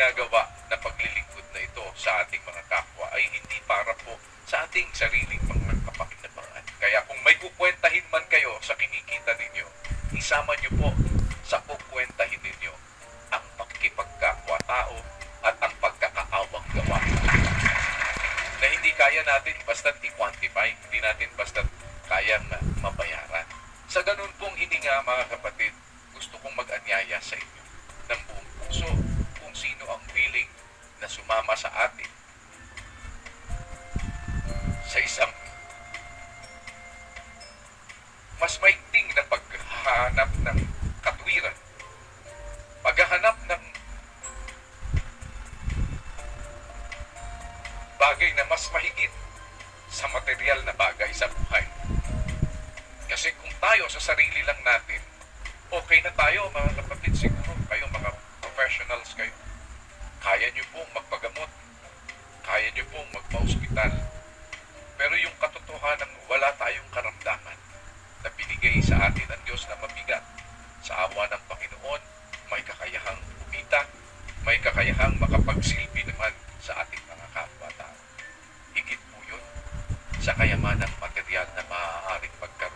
ginagawa na paglilingkod na ito sa ating mga kapwa ay hindi para po sa ating sariling pangkapakinabangan. Kaya kung may kukwentahin man kayo sa kinikita ninyo, isama nyo po sa kukwentahin ninyo ang pakikipagkapwa-tao at ang pagkakaawang gawa na hindi kaya natin basta't i-quantify, hindi natin basta't kayang mabayaran. Sa ganun pong hininga, mga kapatid, gusto kong mag-anyaya sa inyo ng buong puso kung sino ang willing na sumama sa atin sa isang mas maigting na paghahanap ng katwiran, paghahanap ng bagay na mas mahigit sa material na bagay sa buhay. Kasi kung tayo sa sarili lang natin, okay na tayo, mga kapatid. Siguro kayo, mga professionals kayo, kaya nyo pong magpagamot, kaya nyo pong magpa-hospital. Pero yung katotohanan, wala tayong karamdaman na binigay sa atin ang Diyos na mabigat. Sa awa ng Panginoon, may kakayahang umita, may kakayahang makapagsilbi naman sa ating mga kapwa-tao. Higit po yun sa kayamanang material na maaaring pagkaroon